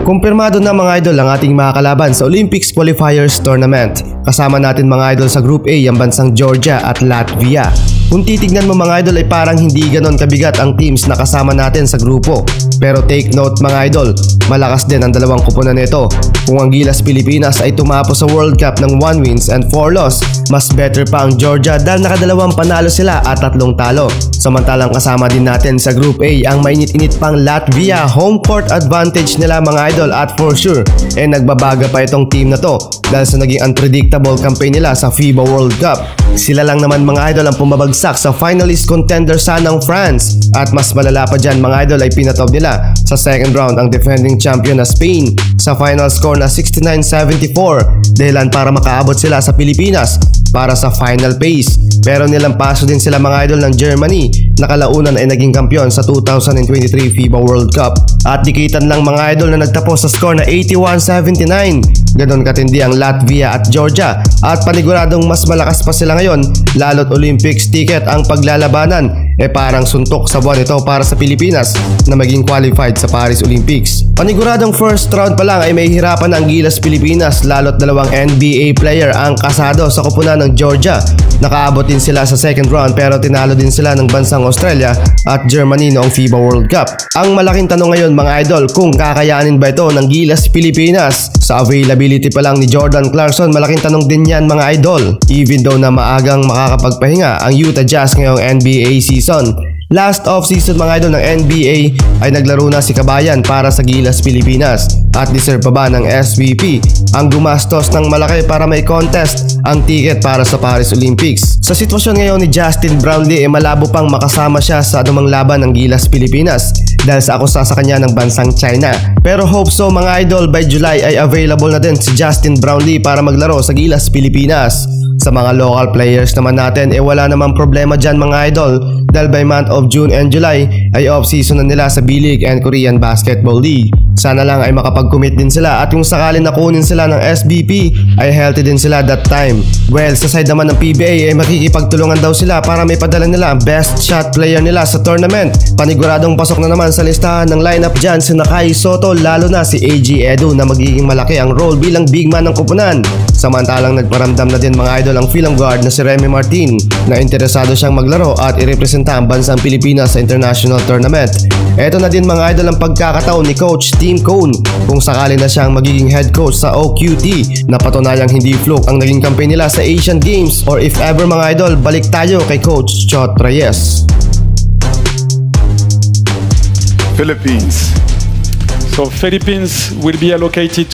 Kumpirmado na mga idol ang ating mga kalaban sa Olympics Qualifiers Tournament. Kasama natin mga idol sa Group A ang bansang Georgia at Latvia. Kung titignan mo mga idol ay parang hindi ganon kabigat ang teams na kasama natin sa grupo. Pero take note mga idol, malakas din ang dalawang kupunan nito. Kung ang Gilas Pilipinas ay tumapo sa World Cup ng 1 wins and 4 loss, mas better pa ang Georgia dahil nakadalawang panalo sila at 3 talo. Samantalang kasama din natin sa Group A ang mainit-init pang Latvia. Home court advantage nila mga idol at for sure nagbabaga pa itong team na to dahil sa naging unpredictable campaign nila sa FIBA World Cup. Sila lang naman mga idol ang pumabagsak sa finalist contender sanang France at mas malala pa dyan mga idol ay pinatob nila sa second round ang defending champion na Spain sa final score na 69-74 dahilan para makaabot sila sa Pilipinas para sa final phase. Pero nilampaso din sila mga idol ng Germany na kalaunan ay naging kampiyon sa 2023 FIBA World Cup at dikitan lang mga idol na nagtapos sa score na 81-79. Ganon katindi ang Latvia at Georgia at paniguradong mas malakas pa sila ngayon lalo't Olympics ticket ang paglalabanan. Parang suntok sa buwan ito para sa Pilipinas na maging qualified sa Paris Olympics. Paniguradong first round pa lang ay may hirapan ang Gilas Pilipinas lalo't dalawang NBA player ang kasado sa kupunan ng Georgia. Nakaabot din sila sa second round pero tinalo din sila ng bansang Australia at Germany noong FIBA World Cup. Ang malaking tanong ngayon mga idol kung kakayanin ba ito ng Gilas Pilipinas. Sa availability pa lang ni Jordan Clarkson, malaking tanong din yan mga idol. Even though na maagang makakapagpahinga ang Utah Jazz ngayong NBA season. Last off-season mga idol ng NBA ay naglaro na si Kabayan para sa Gilas Pilipinas at deserve pa ba ng SVP ang gumastos ng malaki para may contest ang ticket para sa Paris Olympics. Sa sitwasyon ngayon ni Justin Brownlee malabo pang makasama siya sa anumang laban ng Gilas Pilipinas dahil sa akusa sa kanya ng bansang China. Pero hope so mga idol by July ay available na din si Justin Brownlee para maglaro sa Gilas Pilipinas. Sa mga local players naman natin wala namang problema dyan mga idol dahil by month of June and July ay off-season na nila sa B-League and Korean Basketball League. Sana lang ay makapag-commit din sila at kung sakali nakunin sila ng SBP ay healthy din sila that time. Well, sa side naman ng PBA ay makikipagtulungan daw sila para may padala nila ang best shot player nila sa tournament. Paniguradong pasok na naman sa listahan ng lineup dyan si Nakai Soto lalo na si AG Edu na magiging malaki ang role bilang big man ng kupunan. Samantalang nagparamdam na din mga idol ang film guard na si Remy Martin na interesado siyang maglaro at irepresenta ang bansang Pilipinas sa international tournament. Eto na din mga idol ang pagkakataon ni Coach Tim Cone kung sakali na siyang magiging head coach sa OQT na patunayang hindi fluke ang naging campaign nila sa Asian Games or if ever mga idol balik tayo kay Coach Chot Reyes. Philippines. So Philippines will be allocated